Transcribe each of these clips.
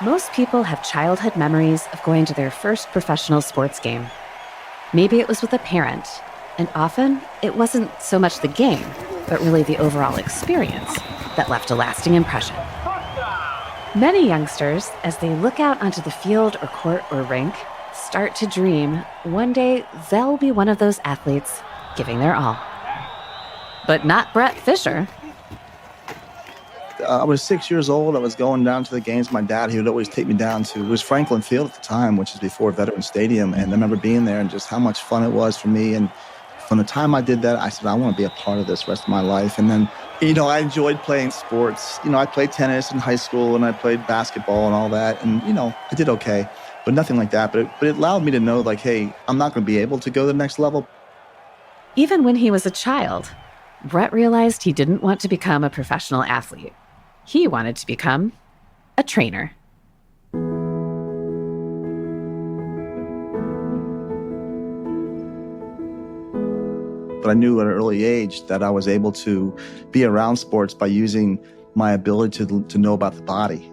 Most people have childhood memories of going to their first professional sports game. Maybe it was with a parent, and often it wasn't so much the game, but really the overall experience that left a lasting impression. Many youngsters, as they look out onto the field or court or rink, start to dream one day they'll be one of those athletes giving their all. But not Brett Fischer. I was 6 years old. I was going down to the games. My dad, he would always take me down to, it was Franklin Field at the time, which is before Veterans Stadium. And I remember being there and just how much fun it was for me. And from the time I did that, I said, I want to be a part of this rest of my life. And then, I enjoyed playing sports. I played tennis in high school and I played basketball and all that. And, I did okay, but nothing like that. But it allowed me to know, like, hey, I'm not going to be able to go to the next level. Even when he was a child, Brett realized he didn't want to become a professional athlete. He wanted to become a trainer. But I knew at an early age that I was able to be around sports by using my ability to know about the body.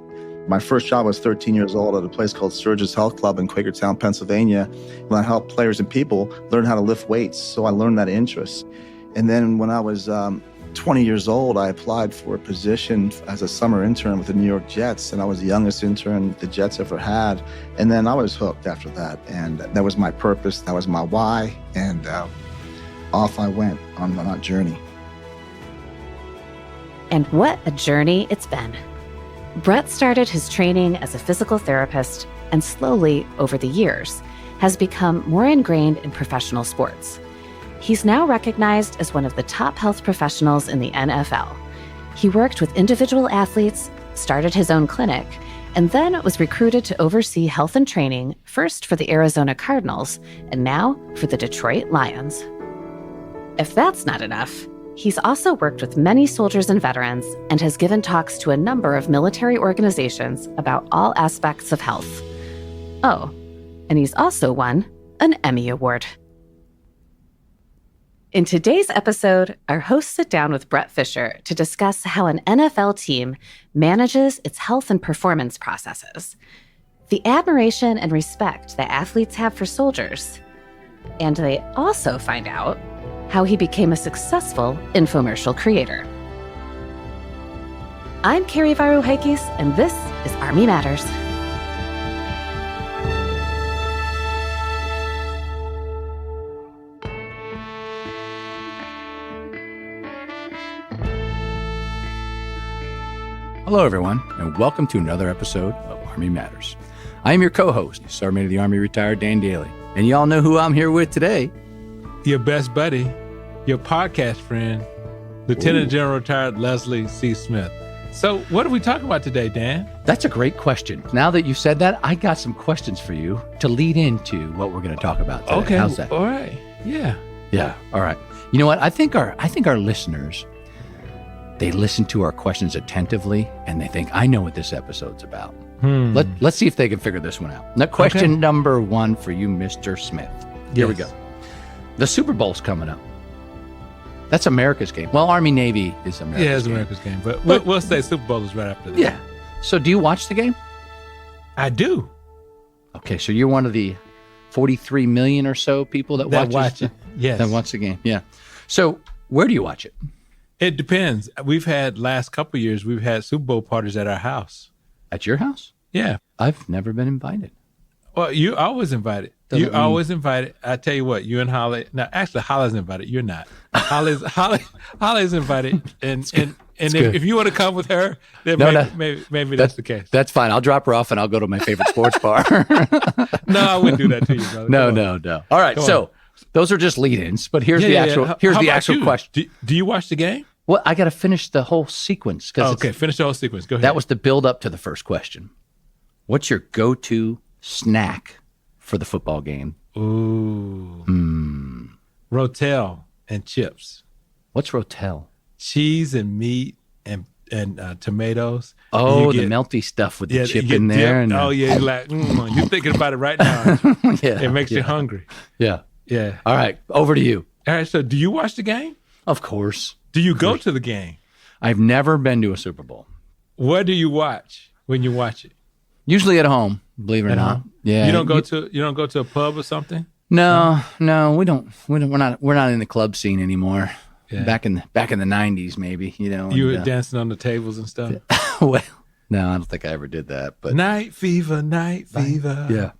My first job was 13 years old at a place called Surge's Health Club in Quakertown, Pennsylvania, when I helped players and people learn how to lift weights. So I learned that interest. And then when I was 20 years old, I applied for a position as a summer intern with the New York Jets, and I was the youngest intern the Jets ever had. And then I was hooked after that, and that was my purpose, that was my why, and off I went on that journey. And what a journey it's been. Brett started his training as a physical therapist and slowly, over the years, has become more ingrained in professional sports. He's now recognized as one of the top health professionals in the NFL. He worked with individual athletes, started his own clinic, and then was recruited to oversee health and training, first for the Arizona Cardinals, and now for the Detroit Lions. If that's not enough, he's also worked with many soldiers and veterans and has given talks to a number of military organizations about all aspects of health. Oh, and he's also won an Emmy Award. In today's episode, our hosts sit down with Brett Fischer to discuss how an NFL team manages its health and performance processes, the admiration and respect that athletes have for soldiers, and they also find out how he became a successful infomercial creator. I'm Carrie Varuhaikis, and this is Army Matters. Hello, everyone, and welcome to another episode of Army Matters. I am your co-host, Sergeant of the Army retired Dan Dailey, and y'all know who I'm here with today. Your best buddy, your podcast friend, Lieutenant General retired Leslie C. Smith. So what are we talking about today, Dan? That's a great question. Now that you said that, I got some questions for you to lead into what we're going to talk about today. Okay, how's that? All right. Yeah. All right. You know what? I think our listeners, they listen to our questions attentively, and they think, I know what this episode's about. Let's see if they can figure this one out. Now, question number one for you, Mr. Smith. Here we go. The Super Bowl's coming up. That's America's game. Well, Army-Navy is America's game. Yeah, it's America's game. But we'll say Super Bowl is right after that. Yeah. So do you watch the game? I do. Okay, so you're one of the 43 million or so people that watch it? Yes. That watch the game, yeah. So where do you watch it? It depends. Last couple of years, we've had Super Bowl parties at our house. At your house? Yeah. I've never been invited. Well, you always invited. Always invited. I tell you what, you and Holly. Now, actually, Holly's invited. You're not. Holly's invited, and if you want to come with her, then maybe that's the case. That's fine. I'll drop her off and I'll go to my favorite sports bar. No, I wouldn't do that to you, brother. No. All right, so those are just lead-ins, but here's the actual question. Do you watch the game? Well, I got to finish the whole sequence. Finish the whole sequence. Go ahead. That was the build up to the first question. What's your go-to snack for the football game? Ooh. Rotel and chips. What's Rotel? Cheese and meat and tomatoes. Oh, the melty stuff with the chip in there. And you're like, you're thinking about it right now. Yeah, it makes you hungry. Yeah. Yeah. All right, over to you. All right, so do you watch the game? Of course. Do you go to the game? I've never been to a Super Bowl. What do you watch when you watch it? Usually at home, believe it or not. Yeah. You don't go to a pub or something? No, we don't. We're not in the club scene anymore. Yeah. Back in the 90s, maybe, You were dancing on the tables and stuff. Well, no, I don't think I ever did that. But night fever. Yeah.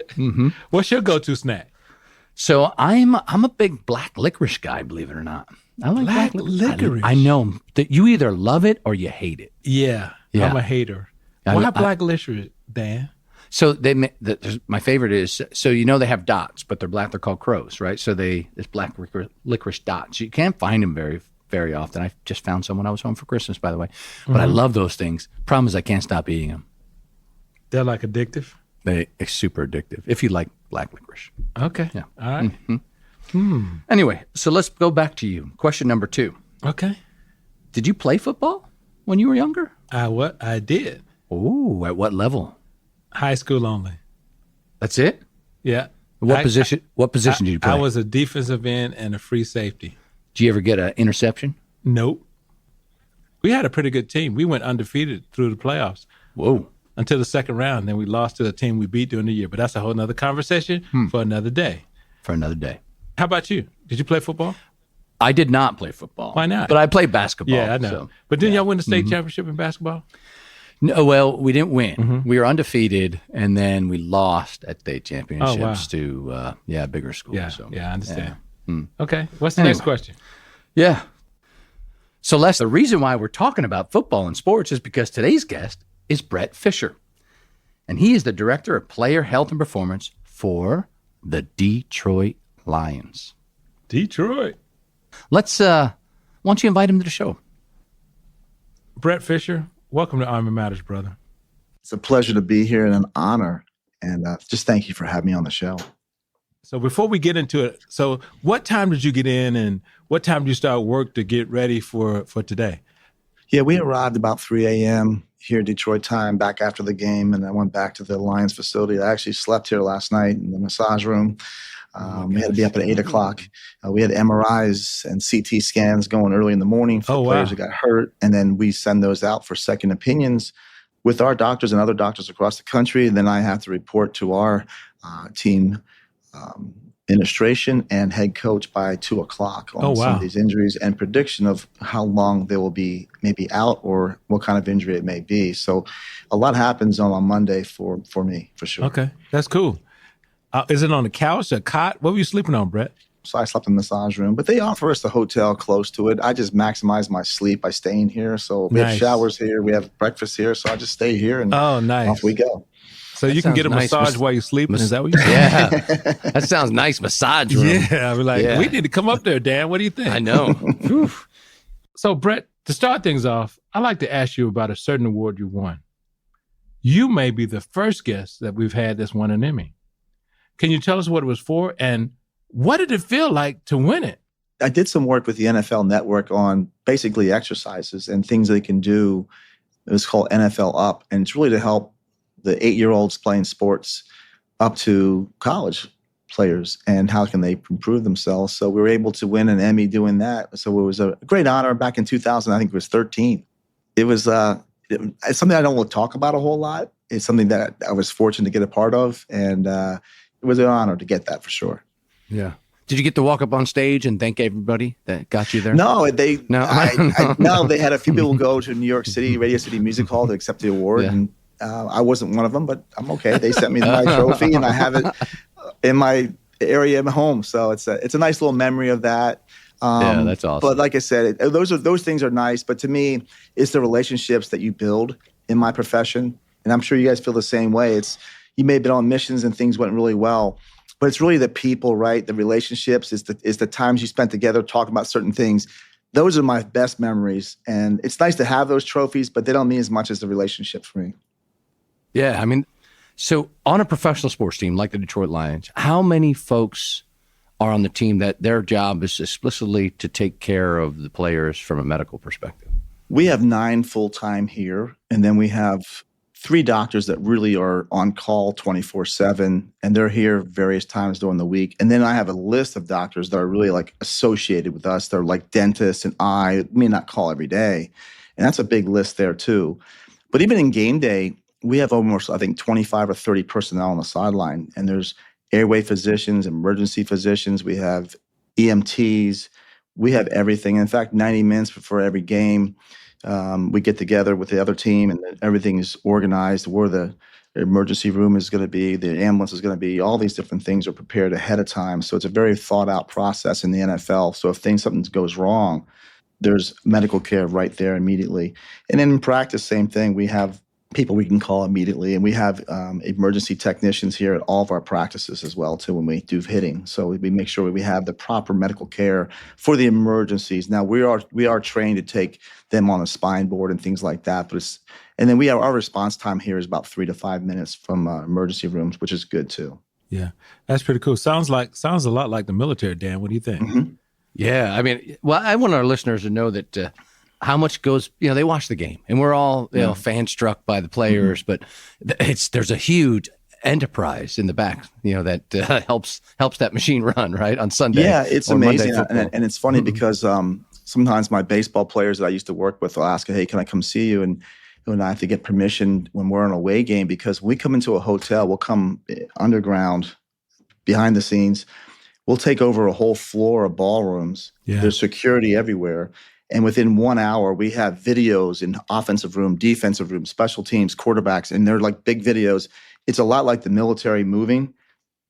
Mm-hmm. What's your go-to snack? So I'm a big black licorice guy, believe it or not. I like black licorice. I know that you either love it or you hate it. Yeah. I'm a hater. Why black licorice, Dan? So my favorite is, they have dots, but they're black. They're called crows, right? So there's black licorice dots. You can't find them very, very often. I just found some when I was home for Christmas, by the way. But I love those things. Problem is I can't stop eating them. They're like addictive? They're super addictive, if you like black licorice. Okay. Yeah. All right. Mm-hmm. Anyway, so let's go back to you. Question number 2. Okay. Did you play football when you were younger? I did. Oh, at what level? High school only. That's it? Yeah. What position did you play? I was a defensive end and a free safety. Did you ever get an interception? Nope. We had a pretty good team. We went undefeated through the playoffs. Whoa. Until the second round. Then we lost to the team we beat during the year. But that's a whole nother conversation for another day. For another day. How about you? Did you play football? I did not play football. Why not? But I played basketball. Yeah, I know. So, but didn't y'all win the state championship in basketball? No, well, we didn't win. Mm-hmm. We were undefeated, and then we lost at state championships to bigger schools. Yeah, so, I understand. Yeah. Okay, what's the next question? Yeah. So, Les, the reason why we're talking about football and sports is because today's guest is Brett Fischer, and he is the Director of Player Health and Performance for the Detroit Lions. Detroit. Let's, why don't you invite him to the show? Brett Fischer, welcome to Army Matters, brother. It's a pleasure to be here and an honor. And just thank you for having me on the show. So before we get into it, so what time did you get in and what time did you start work to get ready for today? Yeah, we arrived about 3 a.m. here Detroit time, back after the game, and I went back to the Lions facility. I actually slept here last night in the massage room. We had to be up at 8 o'clock. We had MRIs and CT scans going early in the morning for players who got hurt. And then we send those out for second opinions with our doctors and other doctors across the country. And then I have to report to our team administration and head coach by 2 o'clock on some of these injuries and prediction of how long they will be maybe out or what kind of injury it may be. So a lot happens on Monday for me, for sure. Okay, that's cool. Is it on a couch, a cot? What were you sleeping on, Brett? So I slept in the massage room, but they offer us a hotel close to it. I just maximize my sleep by staying here. So we have showers here, we have breakfast here. So I just stay here and off we go. So you can get a massage while you're sleeping. Is that what you're saying? Yeah, that sounds nice. Massage room. Yeah, we're like, we need to come up there, Dan. What do you think? I know. So Brett, to start things off, I'd like to ask you about a certain award you won. You may be the first guest that we've had that's won an Emmy. Can you tell us what it was for and what did it feel like to win it? I did some work with the NFL Network on basically exercises and things they can do. It was called NFL Up, and it's really to help the 8-year-olds playing sports up to college players and how can they improve themselves. So we were able to win an Emmy doing that. So it was a great honor back in 2000. I think it was 13. It was it's something I don't talk about a whole lot. It's something that I was fortunate to get a part of, and it was an honor to get that for sure. Yeah. Did you get to walk up on stage and thank everybody that got you there? No, they had a few people go to New York City, Radio City Music Hall to accept the award, and I wasn't one of them, but I'm okay. They sent me my trophy, and I have it in my area at home. So it's a nice little memory of that. Yeah, that's awesome. But like I said, those things are nice. But to me, it's the relationships that you build in my profession, and I'm sure you guys feel the same way. You may have been on missions and things went really well, but it's really the people, right? The relationships is the times you spent together talking about certain things. Those are my best memories, and it's nice to have those trophies, but they don't mean as much as the relationship for me. Yeah, I mean, so on a professional sports team like the Detroit Lions, how many folks are on the team that their job is explicitly to take care of the players from a medical perspective? We have 9 full-time here, and then we have 3 doctors that really are on call 24/7, and they're here various times during the week. And then I have a list of doctors that are really like associated with us. They're like dentists and eye, may not call every day. And that's a big list there too. But even in game day, we have almost, I think, 25 or 30 personnel on the sideline. And there's airway physicians, emergency physicians. We have EMTs. We have everything. In fact, 90 minutes before every game, we get together with the other team and everything is organized, where the emergency room is going to be, the ambulance is going to be, all these different things are prepared ahead of time. So it's a very thought out process in the NFL. So if something goes wrong, there's medical care right there immediately. And then in practice, same thing. We have people we can call immediately, and we have emergency technicians here at all of our practices as well too when we do hitting. So we make sure we have the proper medical care for the emergencies. Now we are trained to take them on a spine board and things like that, but and then our response time here is about 3 to 5 minutes from emergency rooms, which is good too. Yeah, that's pretty cool. Sounds a lot like the military, Dan. What do you think? Mm-hmm. Yeah, I mean, well, I want our listeners to know that how much goes, they watch the game, and we're all, fan struck by the players, but there's a huge enterprise in the back, that helps that machine run, right, on Sunday. Yeah, it's amazing. And it's funny because sometimes my baseball players that I used to work with will ask, hey, can I come see you? And I have to get permission when we're on an away game, because when we come into a hotel, we'll come underground, behind the scenes. We'll take over a whole floor of ballrooms. Yeah. There's security everywhere. And within 1 hour, we have videos in offensive room, defensive room, special teams, quarterbacks, and they're like big videos. It's a lot like the military moving,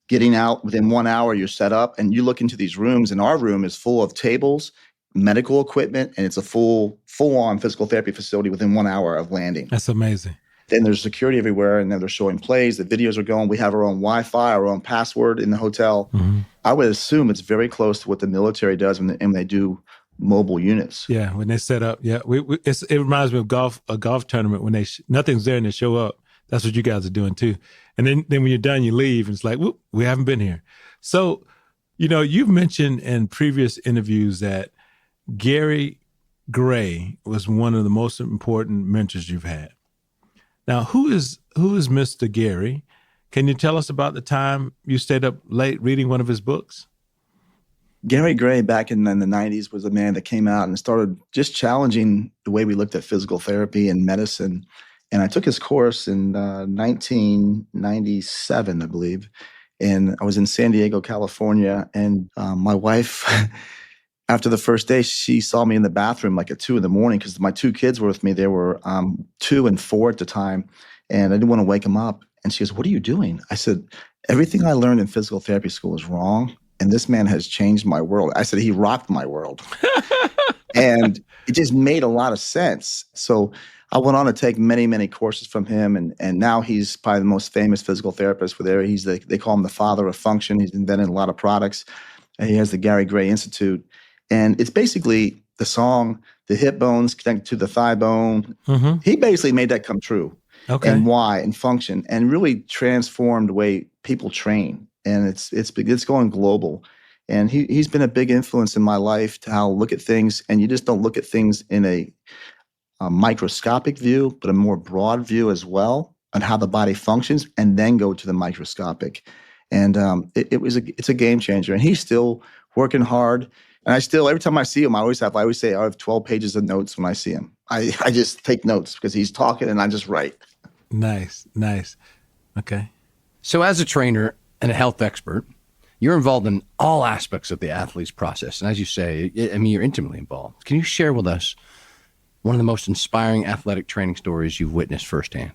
getting out. Within 1 hour, you're set up, and you look into these rooms, and our room is full of tables, medical equipment, and it's a full-on physical therapy facility within 1 hour of landing. That's amazing. Then there's security everywhere, and then they're showing plays. The videos are going. We have our own Wi-Fi, our own password in the hotel. Mm-hmm. I would assume it's very close to what the military does when they do mobile units. Yeah, when they set up. Yeah, it reminds me of a golf tournament when nothing's there and they show up. That's what you guys are doing too. And then when you're done, you leave, and it's like, whoop, we haven't been here. So, you've mentioned in previous interviews that Gary Gray was one of the most important mentors you've had. Now, who is Mr. Gary? Can you tell us about the time you stayed up late reading one of his books? Gary Gray, back in the 90s, was a man that came out and started just challenging the way we looked at physical therapy and medicine. And I took his course in 1997, I believe. And I was in San Diego, California. And my wife, after the first day, she saw me in the bathroom like at 2 a.m. because my 2 kids were with me. They were 2 and 4 at the time. And I didn't want to wake them up. And she goes, "What are you doing?" I said, "Everything I learned in physical therapy school is wrong. And this man has changed my world." I said, "He rocked my world." And it just made a lot of sense. So I went on to take many, many courses from him. And now he's probably the most famous physical therapist for there. They call him the father of function. He's invented a lot of products. And he has the Gary Gray Institute. And it's basically the song, the hip bones connected to the thigh bone. Mm-hmm. He basically made that come true. Okay. And why, and function, and really transformed the way people train. And it's going global. And he's been a big influence in my life to how I look at things. And you just don't look at things in a microscopic view, but a more broad view as well on how the body functions, and then go to the microscopic. And it's a game changer. And he's still working hard. And every time I see him, I always say I have 12 pages of notes when I see him. I just take notes because he's talking and I just write. Nice. Okay. So as a trainer and a health expert, you're involved in all aspects of the athlete's process. And as you say, you're intimately involved. Can you share with us one of the most inspiring athletic training stories you've witnessed firsthand?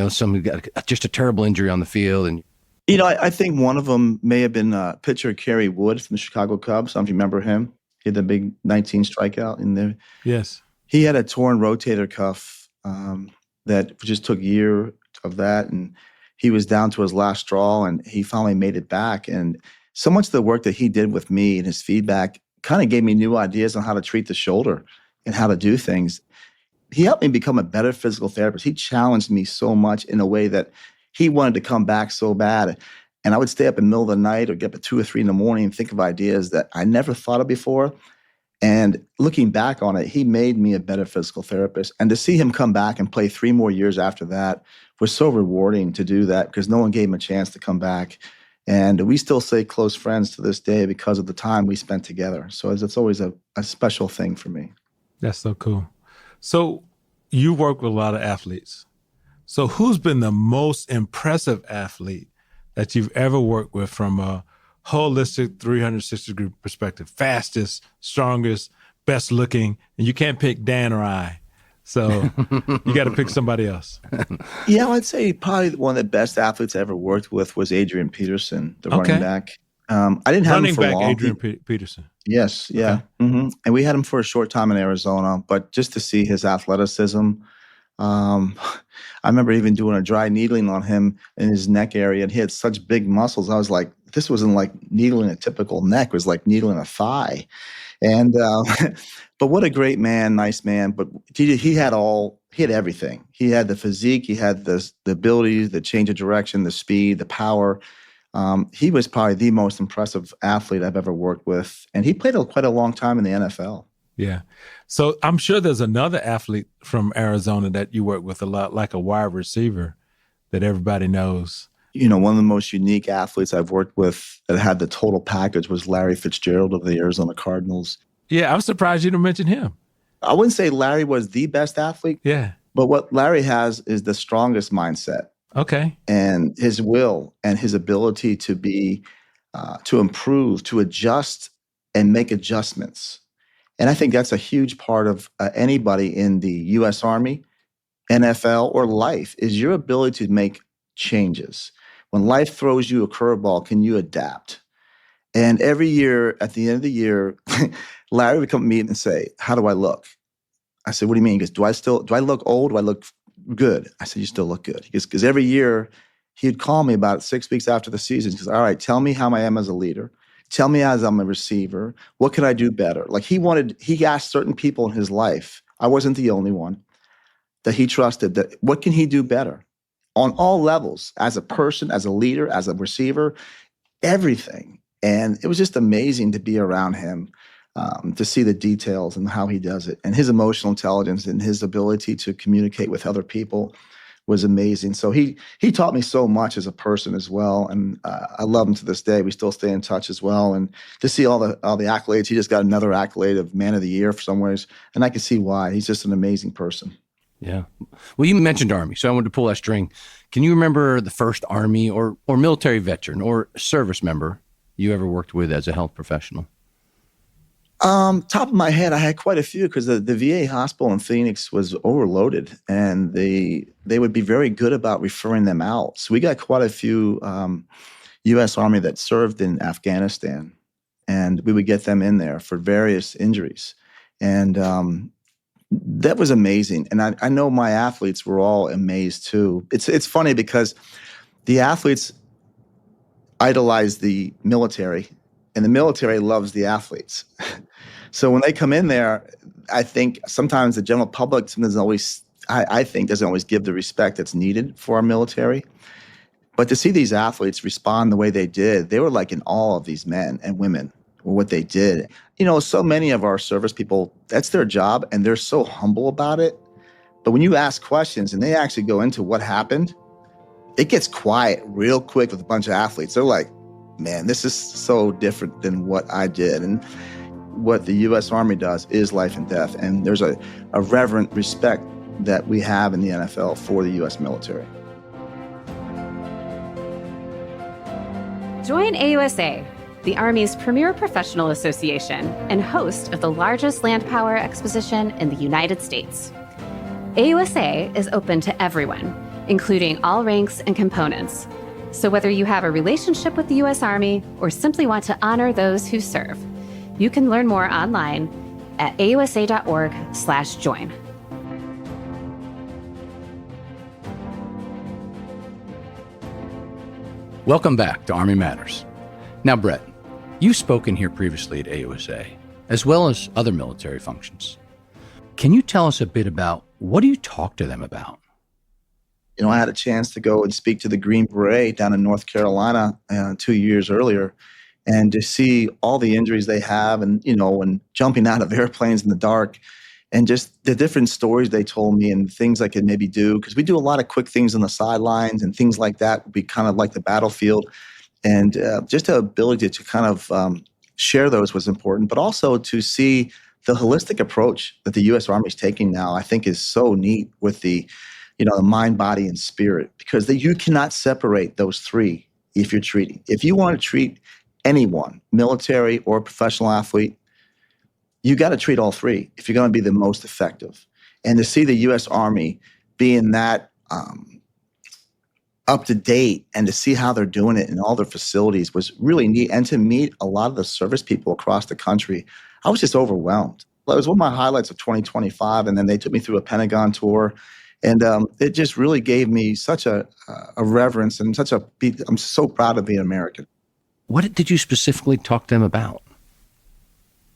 Somebody got just a terrible injury on the field. And I think one of them may have been pitcher Kerry Wood from the Chicago Cubs. I don't know if you remember him. He had the big 19 strikeout in there. Yes. He had a torn rotator cuff that just took a year of that. And he was down to his last straw, and he finally made it back. And so much of the work that he did with me and his feedback kind of gave me new ideas on how to treat the shoulder and how to do things. He helped me become a better physical therapist. He challenged me so much in a way that he wanted to come back so bad. And I would stay up in the middle of the night or get up at 2 or 3 in the morning and think of ideas that I never thought of before. And looking back on it, he made me a better physical therapist. And to see him come back and play 3 more years after that was so rewarding to do that because no one gave him a chance to come back. And we still stay close friends to this day because of the time we spent together. So it's always a special thing for me. That's so cool. So you work with a lot of athletes. So who's been the most impressive athlete that you've ever worked with from a holistic 360-degree perspective? Fastest, strongest, best looking, and you can't pick Dan or I. So you got to pick somebody else. Yeah, I'd say probably one of the best athletes I ever worked with was Adrian Peterson, the running back. I didn't have him for long. Adrian Peterson. Yes, yeah. Okay. And we had him for a short time in Arizona, but just to see his athleticism, I remember even doing a dry needling on him in his neck area, and he had such big muscles. I was like, this wasn't like needling a typical neck. It was like needling a thigh. And but what a great man, nice man. But he had everything. He had the physique, he had the ability, the change of direction, the speed, the power. He was probably the most impressive athlete I've ever worked with. And he played quite a long time in the NFL. Yeah. So I'm sure there's another athlete from Arizona that you work with a lot, like a wide receiver that everybody knows. You know, one of the most unique athletes I've worked with that had the total package was Larry Fitzgerald of the Arizona Cardinals. Yeah, I'm surprised you didn't mention him. I wouldn't say Larry was the best athlete. Yeah. But what Larry has is the strongest mindset. Okay. And his will and his ability to be, to improve, to adjust and make adjustments. And I think that's a huge part of anybody in the U.S. Army, NFL, or life is your ability to make changes. When life throws you a curveball, can you adapt? And every year, at the end of the year, Larry would come to me and say, "How do I look?" I said, "What do you mean?" He goes, do I look old? Do I look good? I said, "You still look good." He goes, because every year he'd call me about 6 weeks after the season. He goes, "All right, tell me how I am as a leader. Tell me as I'm a receiver. What can I do better?" Like he asked certain people in his life, I wasn't the only one, that he trusted, that what can he do better? On all levels, as a person, as a leader, as a receiver, everything. And it was just amazing to be around him, to see the details and how he does it. And his emotional intelligence and his ability to communicate with other people was amazing. So he taught me so much as a person as well. And I love him to this day. We still stay in touch as well. And to see all the accolades, he just got another accolade of Man of the Year for somewheres. And I can see why. He's just an amazing person. Yeah. Well, you mentioned Army, so I wanted to pull that string. Can you remember the first Army or military veteran or service member you ever worked with as a health professional? Top of my head, I had quite a few because the VA hospital in Phoenix was overloaded, and they would be very good about referring them out. So we got quite a few U.S. Army that served in Afghanistan, and we would get them in there for various injuries. And that was amazing. And I know my athletes were all amazed too. It's funny because the athletes idolize the military, and the military loves the athletes. So when they come in there, I think sometimes the general public doesn't always give the respect that's needed for our military. But to see these athletes respond the way they did, they were like in awe of these men and women, or what they did. You know, so many of our service people, that's their job, and they're so humble about it. But when you ask questions and they actually go into what happened, it gets quiet real quick with a bunch of athletes. They're like, man, this is so different than what I did. And what the U.S. Army does is life and death. And there's a reverent respect that we have in the NFL for the U.S. military. Join AUSA, the Army's premier professional association and host of the largest land power exposition in the United States. AUSA is open to everyone, including all ranks and components. So whether you have a relationship with the U.S. Army or simply want to honor those who serve, you can learn more online at ausa.org/join. Welcome back to Army Matters. Now, Brett, you've spoken here previously at AUSA, as well as other military functions. Can you tell us a bit about what do you talk to them about? You know, I had a chance to go and speak to the Green Beret down in North Carolina 2 years earlier. And to see all the injuries they have and, and jumping out of airplanes in the dark and just the different stories they told me and things I could maybe do. Because we do a lot of quick things on the sidelines and things like that would be kind of like the battlefield. And just the ability to kind of share those was important, but also to see the holistic approach that the U.S. Army is taking now, I think is so neat with the mind, body, and spirit, because you cannot separate those three if you're treating. If you want to treat anyone, military or professional athlete, you got to treat all three if you're going to be the most effective. And to see the U.S. Army being that up to date and to see how they're doing it in all their facilities was really neat. And to meet a lot of the service people across the country, I was just overwhelmed. It was one of my highlights of 2025. And then they took me through a Pentagon tour. And it just really gave me such a reverence and I'm so proud to be an American. What did you specifically talk to them about?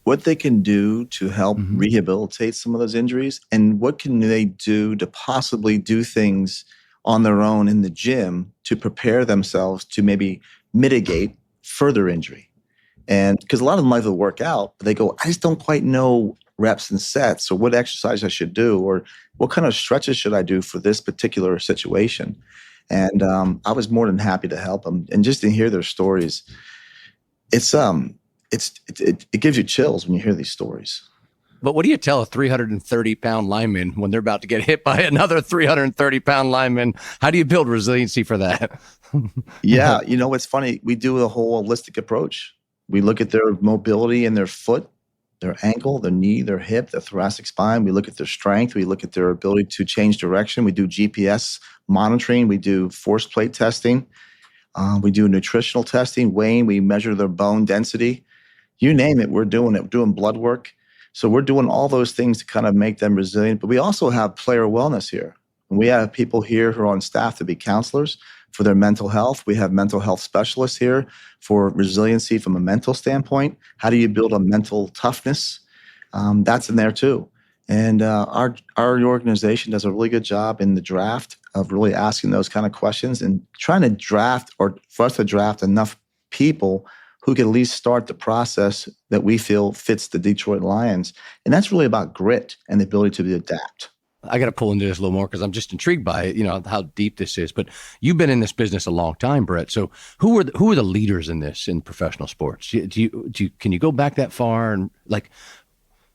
What they can do to help rehabilitate some of those injuries, and what can they do to possibly do things on their own in the gym to prepare themselves to maybe mitigate further injury. And because a lot of them like to work out, but they go, I just don't quite know reps and sets or what exercise I should do or what kind of stretches should I do for this particular situation. And I was more than happy to help them. And just to hear their stories, it gives you chills when you hear these stories. But what do you tell a 330-pound lineman when they're about to get hit by another 330-pound lineman? How do you build resiliency for that? Yeah, it's funny. We do a whole holistic approach. We look at their mobility in their foot, their ankle, their knee, their hip, their thoracic spine. We look at their strength. We look at their ability to change direction. We do GPS monitoring. We do force plate testing. We do nutritional testing, weighing. We measure their bone density. You name it, we're doing it. We're doing blood work. So we're doing all those things to kind of make them resilient. But we also have player wellness here. And we have people here who are on staff to be counselors for their mental health. We have mental health specialists here for resiliency from a mental standpoint. How do you build a mental toughness? That's in there too. And our organization does a really good job in the draft of really asking those kind of questions and trying to draft, or for us to draft enough people who can at least start the process that we feel fits the Detroit Lions. And that's really about grit and the ability to adapt. I got to pull into this a little more because I'm just intrigued by it, how deep this is. But you've been in this business a long time, Brett. So who are the leaders in this in professional sports? Can you go back that far? And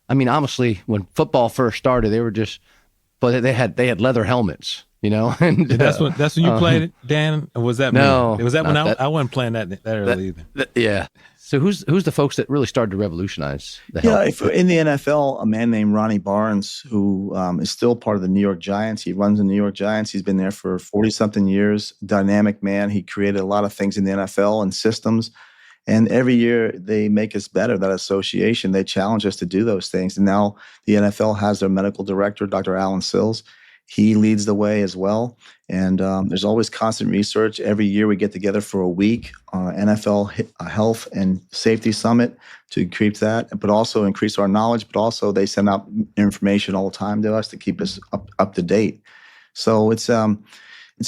obviously when football first started, they had leather helmets. And that's when you played it, Dan? Or was that no? Me? Was that when I wasn't playing that early either? Yeah. So who's the folks that really started to revolutionize the helmet? Yeah, in the NFL, a man named Ronnie Barnes, who is still part of the New York Giants. He runs the New York Giants. He's been there for 40-something years. Dynamic man. He created a lot of things in the NFL and systems. And every year they make us better, that association. They challenge us to do those things. And now the NFL has their medical director, Dr. Alan Sills. He leads the way as well. And there's always constant research. Every year we get together for a week on NFL Health and Safety Summit to increase that, but also increase our knowledge. But also they send out information all the time to us to keep us up to date. So it's a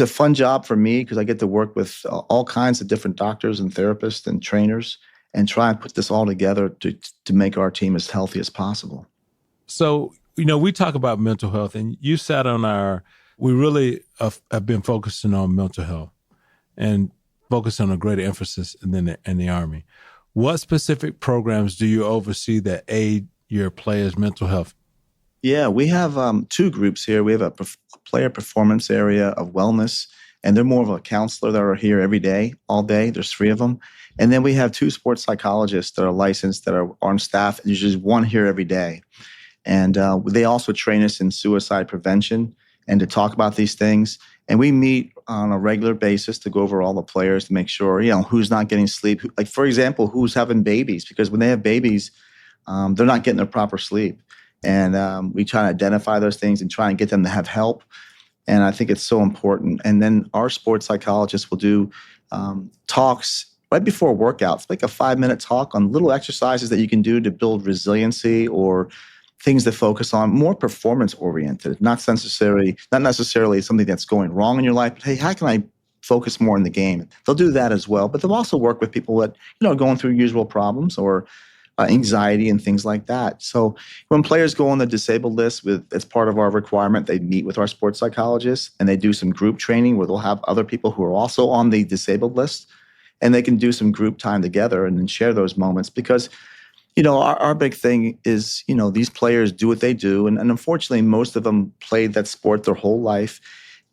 fun job for me because I get to work with all kinds of different doctors and therapists and trainers and try and put this all together to make our team as healthy as possible. So, we talk about mental health, and you sat on we really have been focusing on mental health and focused on a greater emphasis in the Army. What specific programs do you oversee that aid your players' mental health? Yeah, we have two groups here. We have a player performance area of wellness, and they're more of a counselor that are here every day, all day. There's 3 of them. And then we have 2 sports psychologists that are licensed that are on staff. There's just 1 here every day. And they also train us in suicide prevention and to talk about these things. And we meet on a regular basis to go over all the players to make sure, who's not getting sleep. Like, for example, who's having babies, because when they have babies, they're not getting their proper sleep. And we try to identify those things and try and get them to have help. And I think it's so important. And then our sports psychologists will do talks right before workouts, like a 5-minute talk on little exercises that you can do to build resiliency or things that focus on more performance oriented, not necessarily something that's going wrong in your life, but hey, how can I focus more on the game. They'll do that as well, but they'll also work with people that, are going through usual problems or anxiety and things like that. So when players go on the disabled list as part of our requirement, they meet with our sports psychologists and they do some group training where they'll have other people who are also on the disabled list, and they can do some group time together and then share those moments because, our big thing is, these players do what they do. And unfortunately, most of them played that sport their whole life,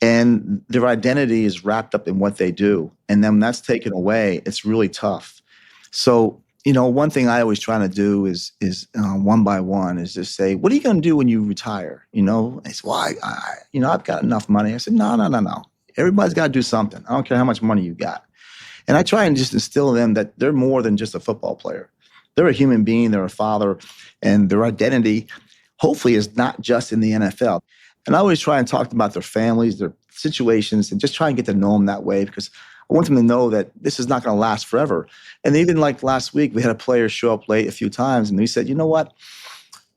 and their identity is wrapped up in what they do. And then when that's taken away, it's really tough. So, one thing I always try to do is one by one is just say, what are you going to do when you retire? They say, well, I've got enough money. I said, no. Everybody's got to do something. I don't care how much money you got. And I try and just instill in them that they're more than just a football player. They're a human being, they're a father, and their identity hopefully is not just in the NFL. And I always try and talk about their families, their situations, and just try and get to know them that way because I want them to know that this is not going to last forever. And even like last week, we had a player show up late a few times, and we said, you know what?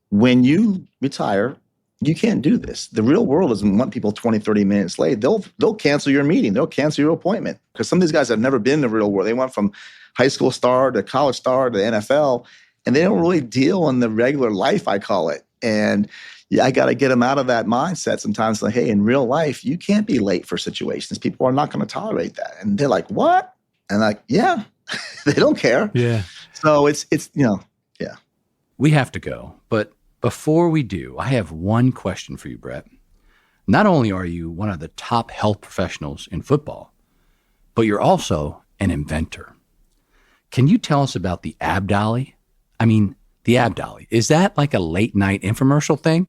When you retire, you can't do this. The real world doesn't want people 20, 30 minutes late. They'll cancel your meeting. They'll cancel your appointment because some of these guys have never been in the real world. They went from high school star to college star to NFL, and they don't really deal in the regular life, I call it. And I got to get them out of that mindset sometimes. Like, hey, in real life, you can't be late for situations. People are not going to tolerate that. And they're like, what? And like, yeah, they don't care. Yeah. So it's yeah. We have to go, but before we do, I have one question for you, Brett. Not only are you one of the top health professionals in football, but you're also an inventor. Can you tell us about the Ab Dolly? I mean, the Ab Dolly, is that like a late night infomercial thing?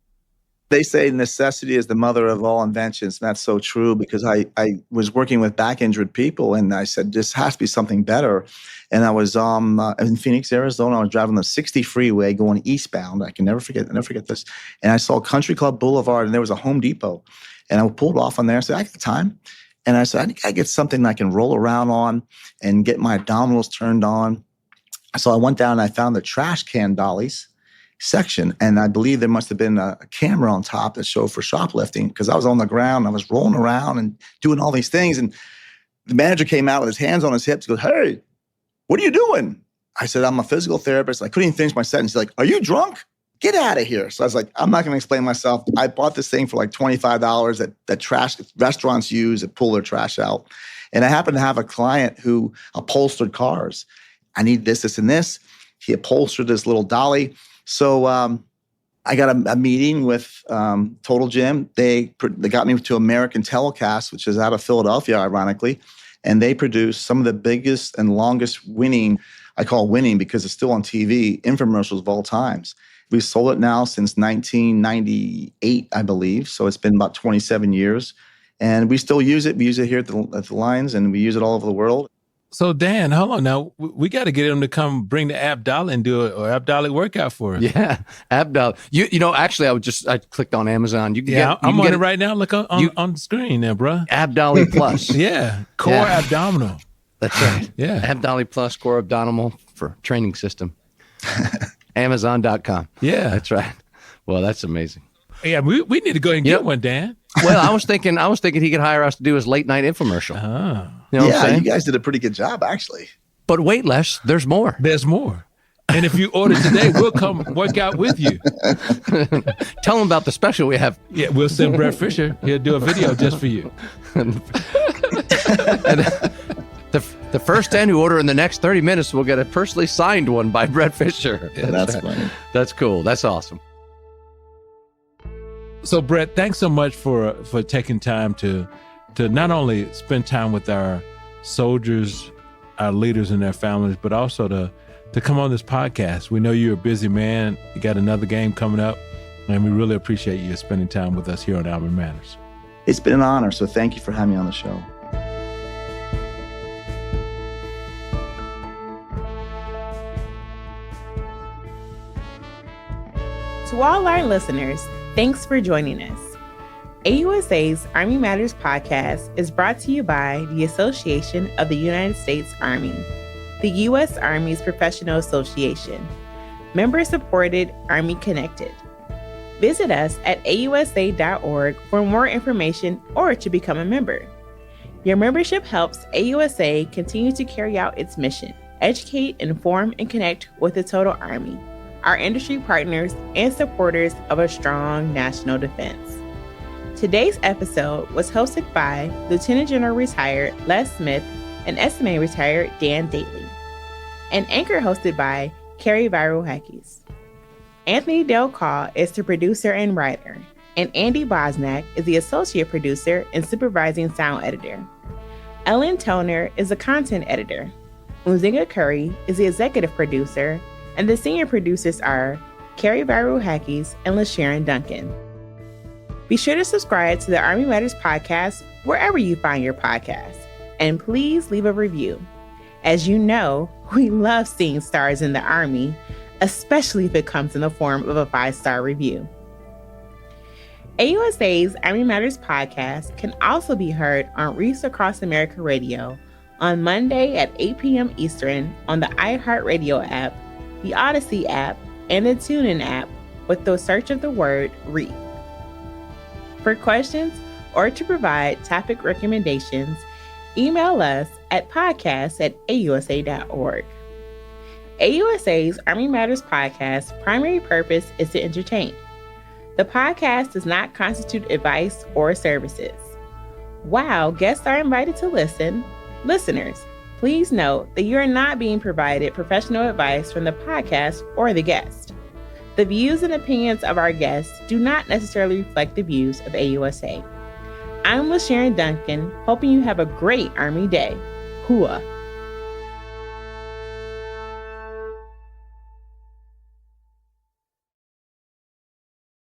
They say necessity is the mother of all inventions. And that's so true because I was working with back injured people and I said, this has to be something better. And I was in Phoenix, Arizona. I was driving the 60 freeway going eastbound. I never forget this. And I saw Country Club Boulevard and there was a Home Depot. And I pulled off on there and said, I got time. And I said, I think I get something I can roll around on and get my abdominals turned on. So I went down and I found the trash can dollies section. And I believe there must have been a camera on top that showed for shoplifting because I was on the ground. I was rolling around and doing all these things. And the manager came out with his hands on his hips and goes, hey, what are you doing? I said, I'm a physical therapist. I couldn't even finish my sentence. He's like, are you drunk? Get out of here. So I was like, I'm not going to explain myself. I bought this thing for like $25 that trash restaurants use that pull their trash out. And I happened to have a client who upholstered cars. I need this, and this. He upholstered this little dolly. So I got a meeting with Total Gym. They got me to American Telecast, which is out of Philadelphia, ironically. And they produce some of the biggest and longest winning, I call winning because it's still on TV, infomercials of all times. We've sold it now since 1998, I believe. So it's been about 27 years. And we still use it. We use it here at the Lions, and we use it all over the world. So Dan, hold on now. We got to get him to come bring the Ab Dolly and do an Ab Dolly workout for us. Yeah, Ab Dolly. You know, actually, I clicked on Amazon. I'm on it right now. Look on the screen there, bro. Ab Dolly Plus. Yeah, core abdominal. That's right. Yeah, Ab Dolly Plus core abdominal for training system. Amazon.com. Yeah, that's right. Well, that's amazing. Yeah, we need to go ahead and get one, Dan. Well, I was thinking he could hire us to do his late night infomercial. Oh. You know what I'm saying? You guys did a pretty good job, actually. But wait, Les, there's more. There's more. And if you order today, we'll come work out with you. Tell them about the special we have. Yeah, we'll send Brett Fischer. He'll do a video just for you. And the first 10 who order in the next 30 minutes will get a personally signed one by Brett Fischer. That's funny. That's cool. That's awesome. So, Brett, thanks so much for taking time to not only spend time with our soldiers, our leaders and their families, but also to come on this podcast. We know you're a busy man. You got another game coming up, and we really appreciate you spending time with us here on Alvin Matters. It's been an honor, so thank you for having me on the show. To all our listeners, thanks for joining us. AUSA's Army Matters podcast is brought to you by the Association of the United States Army, the U.S. Army's professional association, member-supported, Army-connected. Visit us at ausa.org for more information or to become a member. Your membership helps AUSA continue to carry out its mission, educate, inform, and connect with the total Army, our industry partners, and supporters of a strong national defense. Today's episode was hosted by Lieutenant General retired Les Smith and SMA retired Dan Dailey, and anchor hosted by Carrie Viral-Hackes. Anthony Del Call is the producer and writer, and Andy Bosnack is the associate producer and supervising sound editor. Ellen Toner is the content editor. Muzinga Curry is the executive producer, and the senior producers are Carrie Viral-Hackes and LaSharon Duncan. Be sure to subscribe to the Army Matters podcast wherever you find your podcasts, and please leave a review. As you know, we love seeing stars in the Army, especially if it comes in the form of a 5-star review. AUSA's Army Matters podcast can also be heard on Reefs Across America Radio on Monday at 8 p.m. Eastern on the iHeartRadio app, the Odyssey app, and the TuneIn app with the search of the word Reef. For questions or to provide topic recommendations, email us at podcast@ausa.org. AUSA's Army Matters podcast primary purpose is to entertain. The podcast does not constitute advice or services. While guests are invited to listen, listeners, please note that you are not being provided professional advice from the podcast or the guest. The views and opinions of our guests do not necessarily reflect the views of AUSA. I'm LaSharon Duncan, hoping you have a great Army day. Hooah!